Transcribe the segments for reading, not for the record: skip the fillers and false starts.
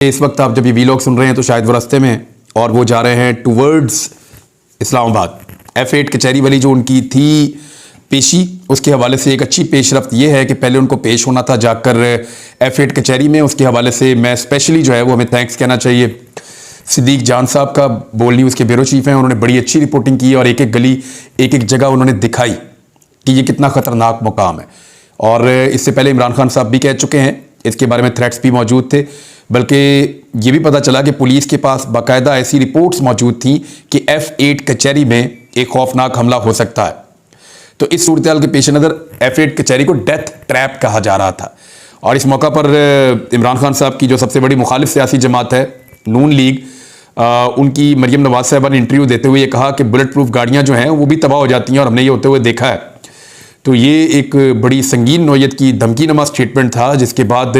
इस वक्त आप जब ये वीलॉग सुन रहे हैं तो शायद वो रास्ते में हैं और वो जा रहे हैं टूवर्ड्स इस्लामाबाद। F8 कचहरी वाली जो उनकी थी पेशी, उसके हवाले से एक अच्छी पेशरफ्त ये है कि पहले उनको पेश होना था जाकर F8 कचहरी में। उसके हवाले से मैं स्पेशली जो है वो हमें थैंक्स कहना चाहिए सिद्दीक जान साहब का, बोल न्यूज़ के ब्यूरो चीफ हैं। उन्होंने बड़ी अच्छी रिपोर्टिंग की और एक एक गली एक एक जगह उन्होंने दिखाई कि ये कितना ख़तरनाक मुकाम है। और इससे पहले इमरान खान साहब भी कह चुके हैं, इसके बारे में थ्रेट्स भी मौजूद थे, बल्कि ये भी पता चला कि पुलिस के पास बाकायदा ऐसी रिपोर्ट्स मौजूद थी कि F8 कचहरी में एक खौफनाक हमला हो सकता है। तो इस सूरत के पेश नज़र F8 कचहरी को डेथ ट्रैप कहा जा रहा था। और इस मौका पर इमरान खान साहब की जो सबसे बड़ी मुखालिफ सियासी जमात है नून लीग, उनकी मरियम नवाज साहबा ने इंटरव्यू देते हुए ये कहा कि बुलेट प्रूफ गाड़ियाँ जो हैं वो भी तबाह हो जाती हैं और हमने ये होते हुए देखा है। तो ये एक बड़ी संगीन नौयत की धमकी नमा स्टेटमेंट था, जिसके बाद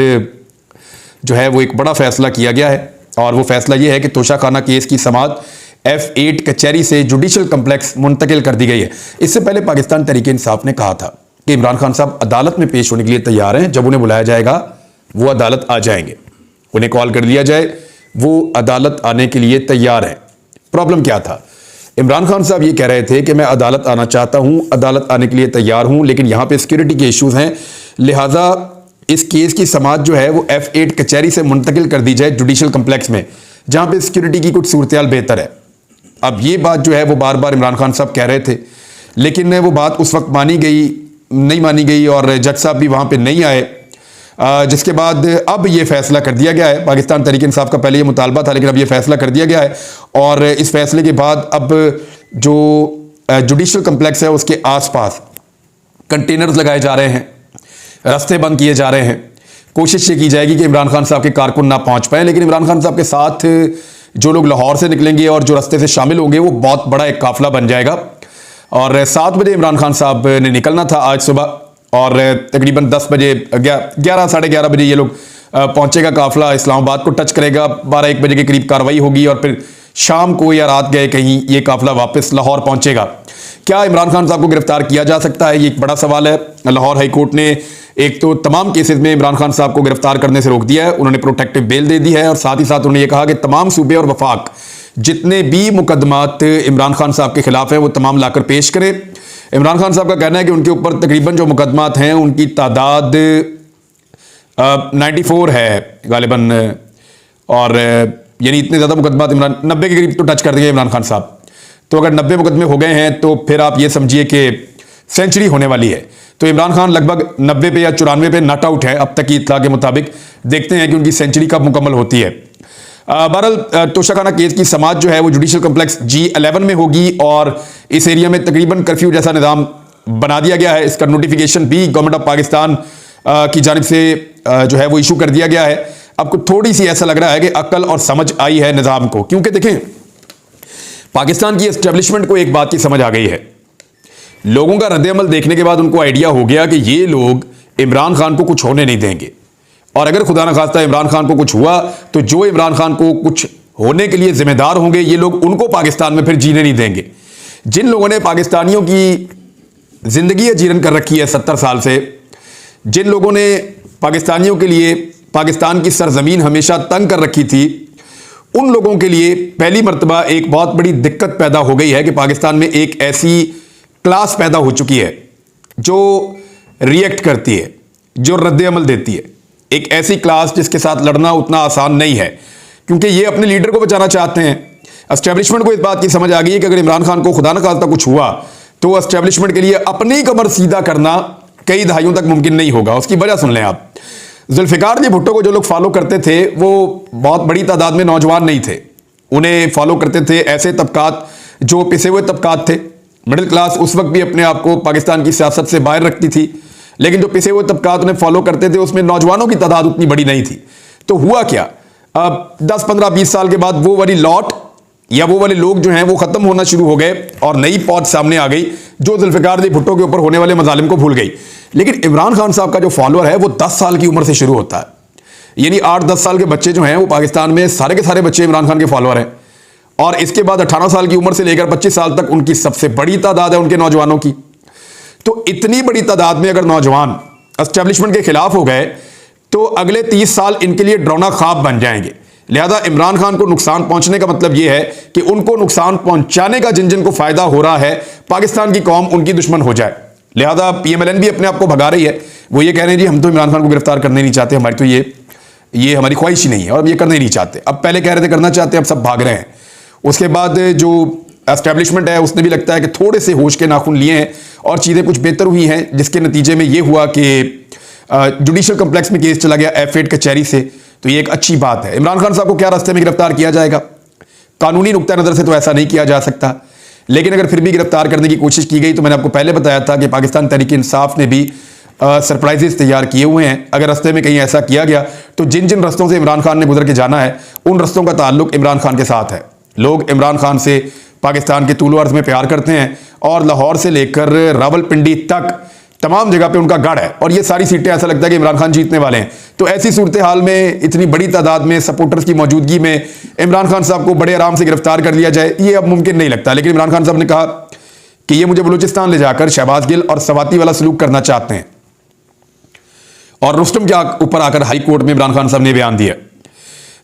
जो है वो एक बड़ा फैसला किया गया है। और वो फैसला ये है कि तोशाखाना केस की समाअत F8 कचहरी से जुडिशल कम्प्लेक्स मुंतकिल कर दी गई है। इससे पहले पाकिस्तान तहरीक इंसाफ ने कहा था कि इमरान खान साहब अदालत में पेश होने के लिए तैयार हैं, जब उन्हें बुलाया जाएगा वो अदालत आ जाएंगे। उन्हें कॉल कर लिया जाए, वो अदालत आने के लिए तैयार है। प्रॉब्लम क्या था? इमरान खान साहब ये कह रहे थे कि मैं अदालत आना चाहता हूं, अदालत आने के लिए तैयार हूं, लेकिन यहां पे सिक्योरिटी के इश्यूज हैं, लिहाजा इस केस की समाअत जो है वो F8 कचहरी से मुंतकिल कर दी जाए जुडिशल कम्प्लेक्स में, जहां पे सिक्योरिटी की कुछ सूरत बेहतर है। अब ये बात जो है वो बार बार इमरान खान साहब कह रहे थे, लेकिन वो बात उस वक्त नहीं मानी गई और जज साहब भी वहां पे नहीं आए, जिसके बाद अब ये फैसला कर दिया गया है। पाकिस्तान तहरीक इंसाफ का पहले ये मुतालबा था, लेकिन अब ये फैसला कर दिया गया है। और इस फैसले के बाद अब जो जुडिशल कम्प्लेक्स है उसके आसपास कंटेनर्स लगाए जा रहे हैं, रास्ते बंद किए जा रहे हैं। कोशिश ये की जाएगी कि इमरान खान साहब के कारकुन ना पहुंच पाए, लेकिन इमरान खान साहब के साथ जो लोग लाहौर से निकलेंगे और जो रास्ते से शामिल होंगे वो बहुत बड़ा एक काफिला बन जाएगा। और 7 बजे इमरान खान साहब ने निकलना था आज सुबह, और तकरीबन 10 बजे 11 साढ़े 11 बजे ये लोग पहुंचेगा काफिला, इस्लामाबाद को टच करेगा, 12-1 बजे के करीब कार्रवाई होगी और फिर शाम को या रात गए कहीं ये काफिला वापस लाहौर पहुंचेगा। क्या इमरान खान साहब को गिरफ्तार किया जा सकता है? ये एक बड़ा सवाल है। लाहौर हाई कोर्ट ने एक तो तमाम केसेस में इमरान खान साहब को गिरफ्तार करने से रोक दिया है, उन्होंने प्रोटेक्टिव बेल दे दी है, और साथ ही साथ उन्होंने ये कहा कि तमाम सूबे और वफाक जितने भी मुकदमात इमरान खान साहब के खिलाफ हैं वो तमाम लाकर पेश करें। इमरान खान साहब का कहना है कि उनके ऊपर तकरीबन जो मुकदमात हैं उनकी तादाद 94 है गालिबन, और यानी इतने ज़्यादा मुकदमात 90 के करीब तो टच कर दिए इमरान खान साहब। तो अगर 90 मुकदमे हो गए हैं तो फिर आप ये समझिए कि सेंचुरी होने वाली है। तो इमरान खान लगभग 90 पे या 94 पे नॉट आउट है अब तक की इत्तला के मुताबिक। देखते हैं कि उनकी सेंचुरी कब मुकम्मल होती है। बहरहाल तोशाखाना केस की समाअत जो है वो जुडिशल कम्प्लेक्स G11 में होगी, और इस एरिया में तकरीबन कर्फ्यू जैसा निज़ाम बना दिया गया है। इसका नोटिफिकेशन भी गवर्नमेंट ऑफ पाकिस्तान की जानिब से जो है वो इशू कर दिया गया है। आपको थोड़ी सी ऐसा लग रहा है कि अक्ल और समझ आई है निज़ाम को, क्योंकि देखें पाकिस्तान की एस्टेब्लिशमेंट को एक बात की समझ आ गई है। लोगों का रद्द-ए-अमल देखने के बाद उनको आइडिया हो गया कि ये लोग इमरान खान को कुछ होने नहीं देंगे, और अगर खुदा न खास्ता इमरान खान को कुछ हुआ तो जो इमरान खान को कुछ होने के लिए जिम्मेदार होंगे ये लोग उनको पाकिस्तान में फिर जीने नहीं देंगे। जिन लोगों ने पाकिस्तानियों की जिंदगी जीरन कर रखी है 70 साल से, जिन लोगों ने पाकिस्तानियों के लिए पाकिस्तान की सरजमीन हमेशा तंग कर रखी थी, उन लोगों के लिए पहली मर्तबा एक बहुत बड़ी दिक्कत पैदा हो गई है कि पाकिस्तान में एक ऐसी क्लास पैदा हो चुकी है जो रिएक्ट करती है, जो रद्द-ए-अमल देती है। एक ऐसी क्लास जिसके साथ लड़ना उतना आसान नहीं है, क्योंकि ये अपने लीडर को बचाना चाहते हैं। एस्टेब्लिशमेंट को इस बात की समझ आ गई है कि अगर इमरान खान को खुदा न खास्ता कुछ हुआ तो एस्टेब्लिशमेंट के लिए अपनी कमर सीधा करना कई दहाइयों तक मुमकिन नहीं होगा। उसकी वजह सुन लें आप। जुल्फिकार जी भुट्टो को जो लोग फॉलो करते थे वो बहुत बड़ी तादाद में नौजवान नहीं थे, उन्हें फॉलो करते थे ऐसे तबकात जो पिसे हुए तबकात थे। मिडिल क्लास उस वक्त भी अपने आप को पाकिस्तान की सियासत से बाहर रखती थी, लेकिन जो पिसे हुए तबकात उन्हें फॉलो करते थे उसमें नौजवानों की तादाद उतनी बड़ी नहीं थी। तो हुआ क्या, अब 10, 15, 20 साल के बाद वो वाली लॉट या वो वाले लोग जो हैं वो खत्म होना शुरू हो गए और नई पौध सामने आ गई जो जुल्फिकार जी भुट्टो के ऊपर होने वाले मजालिम को भूल गई। लेकिन इमरान खान साहब का जो फॉलोअर है वो 10 साल की उम्र से शुरू होता है, यानी 8-10 साल के बच्चे जो हैं वो पाकिस्तान में सारे के सारे बच्चे इमरान खान के फॉलोअर हैं। और इसके बाद 18 साल की उम्र से लेकर 25 साल तक उनकी सबसे बड़ी तादाद है उनके नौजवानों की। तो इतनी बड़ी तादाद में अगर नौजवान एस्टेब्लिशमेंट के खिलाफ हो गए तो अगले 30 साल इनके लिए डरावना ख्वाब बन जाएंगे। लिहाजा इमरान खान को नुकसान पहुंचने का मतलब यह है कि उनको नुकसान पहुंचाने का जिन जिन को फायदा हो रहा है, पाकिस्तान की कौम उनकी दुश्मन हो जाए। लिहाजा पीएमएलएन भी अपने आप को भगा रही है। वो ये कह रहे हैं जी हम तो इमरान खान को गिरफ्तार करने नहीं चाहते, हमारी तो ये हमारी ख्वाहिश ही नहीं है और अब ये करने नहीं चाहते। अब पहले कह रहे थे करना चाहते, अब सब भाग रहे हैं। उसके बाद जो एस्टेब्लिशमेंट है उसने भी लगता है कि थोड़े से होश के नाखून लिए हैं और चीज़ें कुछ बेहतर हुई हैं, जिसके नतीजे में ये हुआ कि जुडिशल कम्प्लेक्स में केस चला गया F8 कचहरी से। तो ये एक अच्छी बात है। इमरान खान साहब को क्या रास्ते में गिरफ्तार किया जाएगा? कानूनी नुक्ता नज़र से तो ऐसा नहीं किया जा सकता, लेकिन अगर फिर भी गिरफ्तार करने की कोशिश की गई तो मैंने आपको पहले बताया था कि पाकिस्तान तहरीक इंसाफ ने भी सरप्राइजेस तैयार किए हुए हैं। अगर रास्ते में कहीं ऐसा किया गया तो जिन जिन रस्तों से इमरान खान ने गुजर के जाना है उन रस्तों का ताल्लुक इमरान खान के साथ है। लोग इमरान खान से पाकिस्तान के तूलो अर्ज में प्यार करते हैं और लाहौर से लेकर रावलपिंडी तक तमाम जगह पे उनका गढ़ है और ये सारी सीटें ऐसा लगता है कि इमरान खान जीतने वाले हैं। तो ऐसी सूरत हाल में इतनी बड़ी तादाद में सपोर्टर्स की मौजूदगी में इमरान खान साहब को बड़े आराम से गिरफ्तार कर लिया जाए, ये अब मुमकिन नहीं लगता। लेकिन इमरान खान साहब ने कहा कि ये मुझे बलूचिस्तान ले जाकर शहबाज गिल और सवाती वाला सलूक करना चाहते हैं और रुस्तम के ऊपर आकर हाई कोर्ट में इमरान खान साहब ने बयान दिया।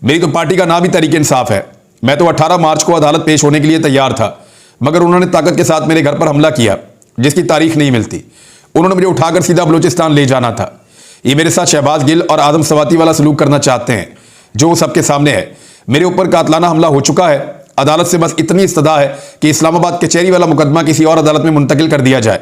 मेरी तो पार्टी का नाम ही तहरीक इंसाफ है, मैं तो 18 मार्च को अदालत पेश होने के लिए तैयार था, मगर उन्होंने ताकत के साथ मेरे घर पर हमला किया जिसकी तारीख नहीं मिलती। उन्होंने मुझे उठाकर सीधा बलूचिस्तान ले जाना था। ये मेरे साथ शहबाज गिल और आदम सवाती वाला सलूक करना चाहते हैं जो सबके सामने है। मेरे ऊपर कातलाना हमला हो चुका है। अदालत से बस इतनी इस्तदा है कि इस्लामाबाद कचहरी वाला मुकदमा किसी और अदालत में मुंतकिल कर दिया जाए।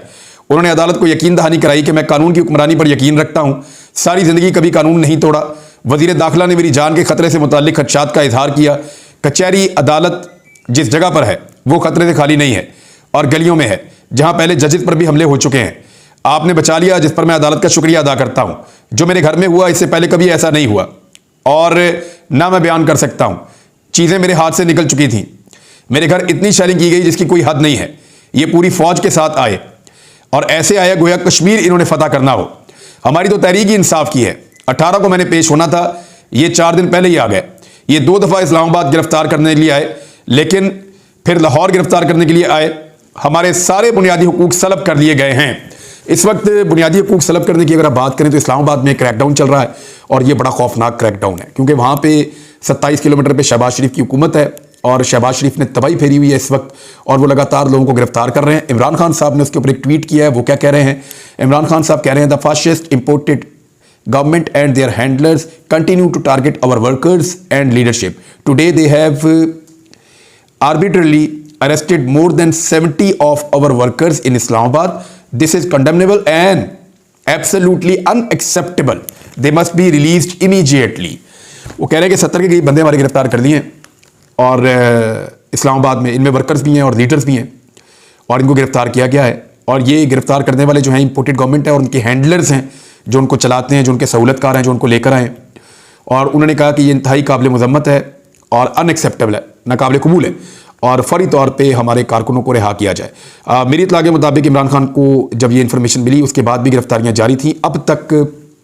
उन्होंने अदालत को यकीन दहानी कराई कि मैं कानून की हुक्मरानी पर यकीन रखता हूं, सारी जिंदगी कभी कानून नहीं तोड़ा। वजीर दाखिला ने मेरी जान के खतरे से मुताल्लिक खदशात का इजहार किया। कचहरी अदालत जिस जगह पर है वो खतरे से खाली नहीं है और गलियों में है जहां पहले जजेस पर भी हमले हो चुके हैं। आपने बचा लिया, जिस पर मैं अदालत का शुक्रिया अदा करता हूं। जो मेरे घर में हुआ इससे पहले कभी ऐसा नहीं हुआ और ना मैं बयान कर सकता हूं। चीजें मेरे हाथ से निकल चुकी थी। मेरे घर इतनी शेयरिंग की गई जिसकी कोई हद नहीं है। ये पूरी फौज के साथ आए और ऐसे आया गोया कश्मीर इन्होंने फतह करना हो। हमारी तो तहरीक ही इंसाफ की है। 18 को मैंने पेश होना था, ये 4 दिन पहले ही आ गए। ये 2 दफा इस्लामाबाद गिरफ्तार करने के लिए आए, लेकिन फिर लाहौर गिरफ्तार करने के लिए आए। हमारे सारे बुनियादी हुकूक सलब कर लिए गए हैं। इस वक्त बुनियादी हुकूक सलब करने की अगर आप बात करें तो इस्लामाबाद में क्रैकडाउन चल रहा है और ये बड़ा खौफनाक क्रैकडाउन है, क्योंकि वहाँ पे 27 किलोमीटर पे शहबाज शरीफ की हुकूमत है और शहबाज शरीफ ने तबाही फेरी हुई है इस वक्त और वो लगातार लोगों को गिरफ्तार कर रहे हैं। इमरान खान साहब ने उसके ऊपर एक ट्वीट किया है। वो क्या कह रहे हैं? इमरान खान साहब कह रहे हैं the fascist imported government and their handlers continue to target our workers and leadership. Today they have arbitrarily arrested more than 70 of our workers in Islamabad. This is condemnable and absolutely unacceptable. They must be released immediately. वो कह रहे हैं कि 70 के कई बंदे हमारे गिरफ्तार कर दिए हैं और इस्लामाबाद में इनमें वर्कर्स भी हैं और लीडर्स भी हैं और इनको गिरफ्तार किया गया है। और ये गिरफ्तार करने वाले जो हैं इंपोर्टेड गवर्नमेंट है और उनके हैंडलर्स हैं जो उनको चलाते हैं, जो उनके सहूलतकार हैं, जो उनको लेकर आए। और उन्होंने कहा कि ये इंतहाई काबिल मज़म्मत है और अनएक्सेप्टेबल है, नाकाबिल कबूल है और फौरी तौर पे हमारे कारकुनों को रिहा किया जाए। मेरी इत्तला के मुताबिक इमरान खान को जब ये इन्फॉर्मेशन मिली उसके बाद भी गिरफ्तारियाँ जारी थी। अब तक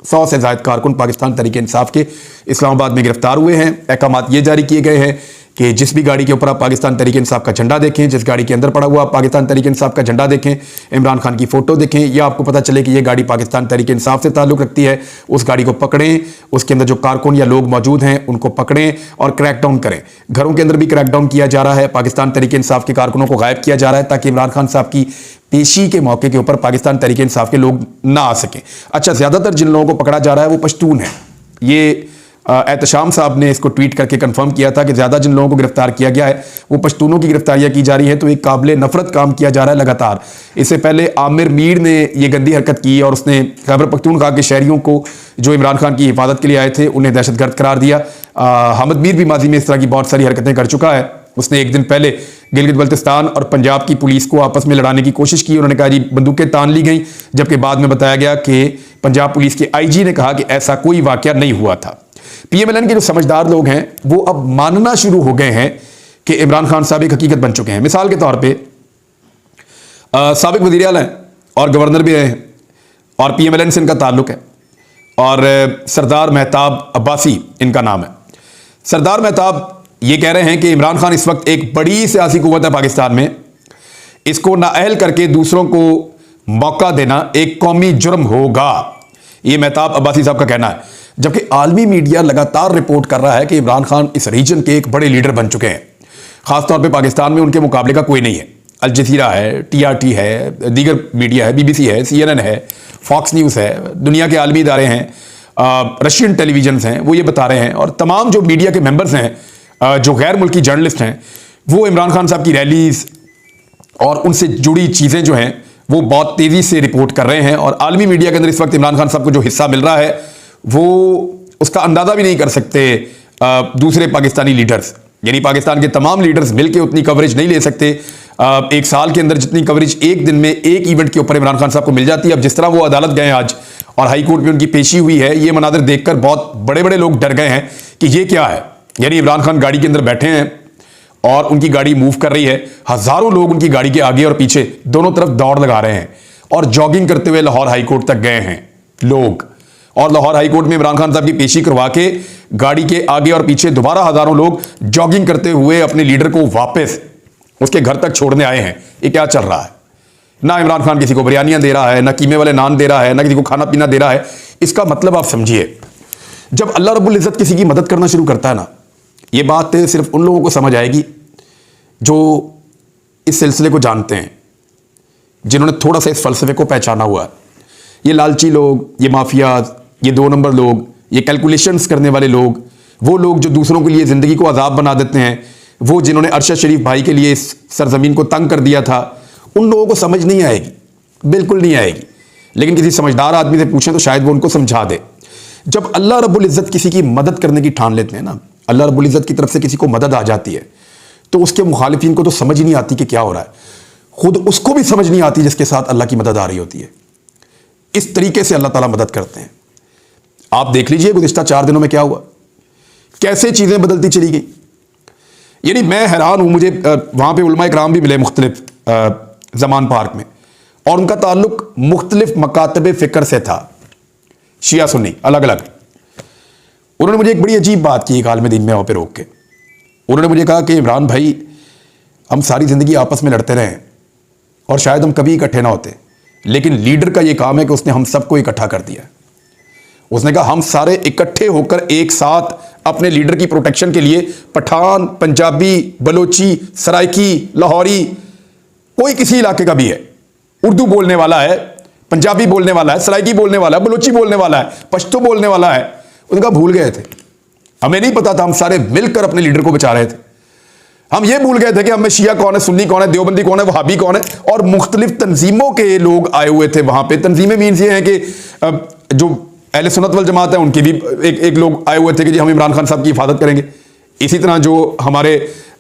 100 से ज़ायद कारकुन पाकिस्तान तहरीक इंसाफ के इस्लामाबाद में गिरफ्तार हुए हैं। अहकामात ये जारी किए गए हैं कि जिस भी गाड़ी के ऊपर आप पाकिस्तान तहरीक इंसाफ का झंडा देखें, जिस गाड़ी के अंदर पड़ा हुआ आप पाकिस्तान तहरीक इंसाफ का झंडा देखें, इमरान खान की फ़ोटो देखें, या आपको पता चले कि ये गाड़ी पाकिस्तान तहरीक इंसाफ से ताल्लुक़ रखती है, उस गाड़ी को पकड़ें। उसके अंदर जो कारकुन या लोग मौजूद हैं उनको पकड़ें और क्रैकडाउन करें। घरों के अंदर भी क्रैकडाउन किया जा रहा है। पाकिस्तान तहरीक इंसाफ के कारकुनों को गायब किया जा रहा है ताकि इमरान खान साहब की पेशी के मौके के ऊपर पाकिस्तान तहरीक इंसाफ के लोग ना आ सकें। अच्छा, ज़्यादातर जिन लोगों को पकड़ा जा रहा है वो पश्तून है। ये एहतशाम साहब ने इसको ट्वीट करके कंफर्म किया था कि ज़्यादा जिन लोगों को गिरफ्तार किया गया है वो पश्तूनों की गिरफ्तारियां की जा रही है। तो एक काबिल नफरत काम किया जा रहा है लगातार। इससे पहले आमिर मीर ने ये गंदी हरकत की और उसने खैबर पख्तूनख्वा के शहरियों को जो इमरान खान की हिफाजत के लिए आए थे उन्हें दहशतगर्द करार दिया। हामिद मीर भी माजी में इस तरह की बहुत सारी हरकतें कर चुका है। उसने एक दिन पहले गिलगित बल्तिस्तान और पंजाब की पुलिस को आपस में लड़ाने की कोशिश की। उन्होंने कहा जी बंदूकें तान ली गई, जबकि बाद में बताया गया कि पंजाब पुलिस के IG ने कहा कि ऐसा कोई वाकया नहीं हुआ था। PMLN के जो समझदार लोग हैं वो अब मानना शुरू हो गए हैं कि इमरान खान साहब एक हकीकत बन चुके हैं। मिसाल के तौर पे साबिक वज़ीर आला हैं और गवर्नर भी रहे हैं और PMLN से इनका ताल्लुक है और सरदार मेहताब अब्बासी इनका नाम है। सरदार मेहताब ये कह रहे हैं कि इमरान खान इस वक्त एक बड़ी सियासी कुव्वत है पाकिस्तान में, इसको नाअहल करके दूसरों को मौका देना एक कौमी जुर्म होगा। ये मेहताब अब्बासी साहब का कहना है। जबकि आलमी मीडिया लगातार रिपोर्ट कर रहा है कि इमरान खान इस रीजन के एक बड़े लीडर बन चुके हैं। खासतौर पे पाकिस्तान में उनके मुकाबले का कोई नहीं है। अल जजीरा है, TRT है, दीगर मीडिया है, BBC है, CNN है, फॉक्स न्यूज़ है, दुनिया के आलमी इदारे हैं, रशियन टेलीविजन हैं, वो ये बता रहे हैं। और तमाम जो मीडिया के मेंबर्स हैं, जो गैर मुल्की जर्नलिस्ट हैं, वो इमरान खान साहब की रैलीज और उनसे जुड़ी चीज़ें जो हैं वो बहुत तेज़ी से रिपोर्ट कर रहे हैं। और आलमी मीडिया के अंदर इस वक्त इमरान खान साहब को जो हिस्सा मिल रहा है वो उसका अंदाज़ा भी नहीं कर सकते दूसरे पाकिस्तानी लीडर्स। यानी पाकिस्तान के तमाम लीडर्स मिलकर उतनी कवरेज नहीं ले सकते। एक साल के अंदर जितनी कवरेज एक दिन में एक इवेंट के ऊपर इमरान खान साहब को मिल जाती है। अब जिस तरह वो अदालत गए आज और हाई कोर्ट में उनकी पेशी हुई है, ये मनाजर देखकर बहुत बड़े बड़े लोग डर गए हैं कि ये क्या है। यानी इमरान खान गाड़ी के अंदर बैठे हैं और उनकी गाड़ी मूव कर रही है, हजारों लोग उनकी गाड़ी के आगे और पीछे दोनों तरफ दौड़ लगा रहे हैं और जॉगिंग करते हुए लाहौर हाई कोर्ट तक गए हैं लोग। और लाहौर हाई कोर्ट में इमरान खान साहब की पेशी करवा के गाड़ी के आगे और पीछे दोबारा हजारों लोग जॉगिंग करते हुए अपने लीडर को वापस उसके घर तक छोड़ने आए हैं। ये क्या चल रहा है? ना इमरान खान किसी को बिरयानियां दे रहा है, ना कीमे वाले नान दे रहा है, ना किसी को खाना पीना दे रहा है। इसका मतलब आप समझिए, जब अल्लाह रब्बुल इज़्ज़त किसी की मदद करना शुरू करता है ना, ये बात सिर्फ उन लोगों को समझ आएगी जो इस सिलसिले को जानते हैं, जिन्होंने थोड़ा सा इस फलसफे को पहचाना हुआ है। ये लालची लोग, ये माफियाज, ये 2 नंबर लोग, ये कैलकुलेशंस करने वाले लोग, वो लोग जो दूसरों के लिए ज़िंदगी को अजाब बना देते हैं, वो जिन्होंने अरशद शरीफ भाई के लिए इस सरजमीन को तंग कर दिया था, उन लोगों को समझ नहीं आएगी, बिल्कुल नहीं आएगी। लेकिन किसी समझदार आदमी से पूछें तो शायद वो उनको समझा दे। जब अल्लाह रब्बुल इज़्ज़त किसी की मदद करने की ठान लेते हैं ना, अल्लाह रब्बुल इज़्ज़त की तरफ से किसी को मदद आ जाती है, तो उसके मुखालिफिन को तो समझ ही नहीं आती कि क्या हो रहा है। खुद उसको भी समझ नहीं आती जिसके साथ अल्लाह की मदद आ रही होती है। इस तरीके से अल्लाह ताला मदद करते हैं। आप देख लीजिए गुज़िश्ता 4 दिनों में क्या हुआ, कैसे चीज़ें बदलती चली गई। यानी मैं हैरान हूँ। मुझे वहाँ पे उलमा इकराम भी मिले मुख्तलिफ ज़मान पार्क में, और उनका ताल्लुक मुख्तलिफ मकातब फ़िक्र से था, शिया सुन्नी अलग अलग। उन्होंने मुझे एक बड़ी अजीब बात की एक आलिम दीन में वहाँ पे रोक के। उन्होंने मुझे कहा कि इमरान भाई, हम सारी ज़िंदगी आपस में लड़ते रहे हैं और शायद हम कभी इकट्ठे ना होते, लेकिन लीडर का ये काम है कि उसने हम सबको इकट्ठा कर दिया। उसने कहा हम सारे इकट्ठे होकर एक साथ अपने लीडर की प्रोटेक्शन के लिए, पठान, पंजाबी, बलोची, सराइकी, लाहौरी, कोई किसी इलाके का भी है, उर्दू बोलने वाला है, पंजाबी बोलने वाला है, सराइकी बोलने वाला है, बलोची बोलने वाला है, पश्तो बोलने वाला है, उनका भूल गए थे। हमें नहीं पता था, हम सारे मिलकर अपने लीडर को बचा रहे थे। हम ये भूल गए थे कि हमें शिया कौन है, सुन्नी कौन है, देवबंदी कौन है, वहाबी कौन है, और मुख्तलिफ तंजीमों के लोग आए हुए थे वहां पे। तंजीमें मीन्स ये हैं कि जो अहले सुन्नत वल जमात है उनके भी एक लोग आए हुए थे कि जी हम इमरान खान साहब की हिफाजत करेंगे। इसी तरह जो हमारे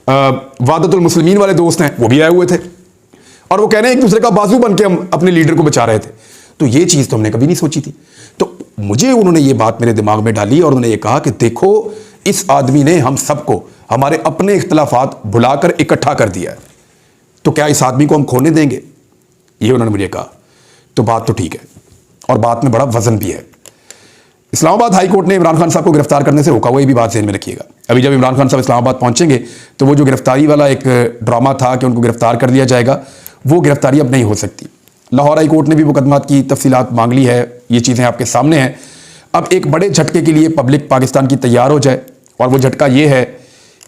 वादतुल मुस्लिमीन वाले दोस्त हैं वो भी आए हुए थे, और वो कह रहे हैं एक दूसरे का बाजू बन के हम अपने लीडर को बचा रहे थे। तो ये चीज़ तो हमने कभी नहीं सोची थी। तो मुझे उन्होंने ये बात मेरे दिमाग में डाली और उन्होंने ये कहा कि देखो, इस आदमी ने हम सबको हमारे अपने इख्तलाफात भुलाकर इकट्ठा कर दिया है, तो क्या इस आदमी को हम खोने देंगे? ये उन्होंने मुझे कहा। तो बात तो ठीक है, और बात में बड़ा वजन भी है। इस्लामाबाद हाई कोर्ट ने इमरान खान साहब को गिरफ्तार करने से रोका हुआ, ये भी बात ज़हन में रखिएगा। अभी जब इमरान खान साहब इस्लामाबाद पहुंचेंगे तो वो जो गिरफ्तारी वाला एक ड्रामा था कि उनको गिरफ्तार कर लिया जाएगा, वो गिरफ्तारी अब नहीं हो सकती। लाहौर हाई कोर्ट ने भी मुकदमात की तफसीलात मांग ली है, ये चीज़ें आपके सामने हैं। अब एक बड़े झटके के लिए पब्लिक पाकिस्तान की तैयार हो जाए, और वो झटका ये है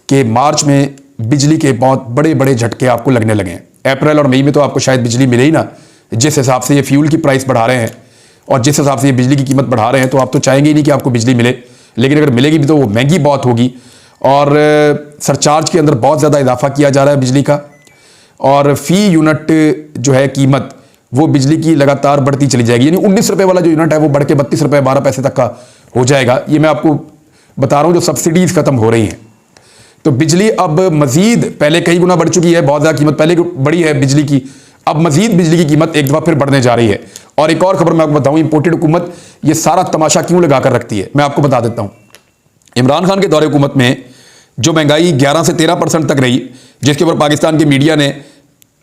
कि मार्च में बिजली के बहुत बड़े बड़े झटके आपको लगने लगे हैं। अप्रैल और मई में तो आपको शायद बिजली मिले ही ना। जिस हिसाब से ये फ्यूल की प्राइस बढ़ा रहे हैं और जिस हिसाब से ये बिजली की कीमत बढ़ा रहे हैं, तो आप तो चाहेंगे ही नहीं कि आपको बिजली मिले, लेकिन अगर मिलेगी भी तो वो महंगी बहुत होगी। और सरचार्ज के अंदर बहुत ज़्यादा इजाफा किया जा रहा है बिजली का, और फ़ी यूनिट जो है कीमत वो बिजली की लगातार बढ़ती चली जाएगी। यानी 19 रुपये वाला जो यूनिट है वो बढ़ के 32 रुपये 12 पैसे तक का हो जाएगा। ये मैं आपको बता रहा हूँ जो सब्सिडीज़ ख़त्म हो रही हैं। तो बिजली अब मज़ीद, पहले कई गुना बढ़ चुकी है, बहुत ज़्यादा कीमत पहले बढ़ी है बिजली की, अब मज़ीद बिजली की कीमत एक दफ़ा फिर बढ़ने जा रही है। और एक और खबर मैं आपको बताऊँ, इंपोर्टेड हुकूमत ये सारा तमाशा क्यों लगा कर रखती है, मैं आपको बता देता हूँ। इमरान खान के दौरे हुकूमत में जो महंगाई 11 से 13% तक रही, जिसके ऊपर पाकिस्तान की मीडिया ने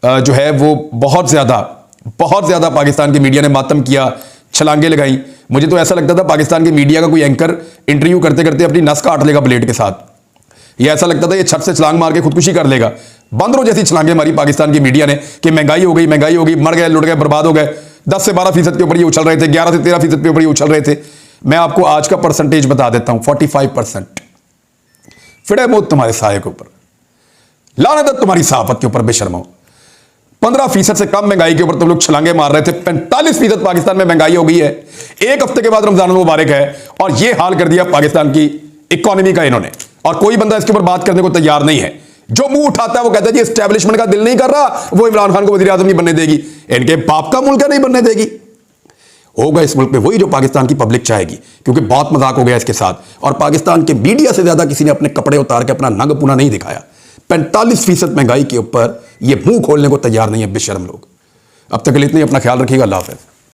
जो है वो बहुत ज़्यादा पाकिस्तान की मीडिया ने मातम किया, छलांगे लगाई। मुझे तो ऐसा लगता था पाकिस्तान की मीडिया का कोई एंकर इंटरव्यू करते करते अपनी नस काट लेगा ब्लेड के साथ, या ऐसा लगता था ये छत से छलांग मार के खुदकुशी कर लेगा। बंदरों जैसी छलांगे मारी पाकिस्तान की मीडिया ने कि महंगाई हो गई, मर गए, लुट गए, बर्बाद हो गए। 10 से 12% के ऊपर ये उछल रहे थे, 11 से 13% के ऊपर ये उछल रहे थे। मैं आपको आज का परसेंटेज बता देता हूं, 45%। फिर मौत तुम्हारे साये के ऊपर, लानत तुम्हारी सहाफत के ऊपर बेशर्मो। 15% से कम महंगाई के ऊपर तुम लोग छलांगे मार रहे थे, 45% पाकिस्तान में महंगाई हो गई है। एक हफ्ते के बाद रमजान मुबारक है और यह हाल कर दिया पाकिस्तान की इकोनॉमी का इन्होंने, और कोई बंदा इसके ऊपर बात करने को तैयार नहीं है। जो मुंह उठाता है वो कहता है जी एस्टैब्लिशमेंट का दिल नहीं कर रहा, वो इमरान खान को वजीर आजम नहीं बनने देगी। इनके बाप का मुल्क है, नहीं बनने देगी। होगा इस मुल्क में वही जो पाकिस्तान की पब्लिक चाहेगी, क्योंकि बहुत मजाक हो गया इसके साथ। और पाकिस्तान के मीडिया से ज्यादा किसी ने अपने कपड़े उतार के अपना नंग पुना नहीं दिखाया। 45% महंगाई के ऊपर ये मुंह खोलने को तैयार नहीं है बेशर्म लोग। अब तक के लिए इतना ही, अपना ख्याल रखिएगा। अल्लाह हाफ़िज़।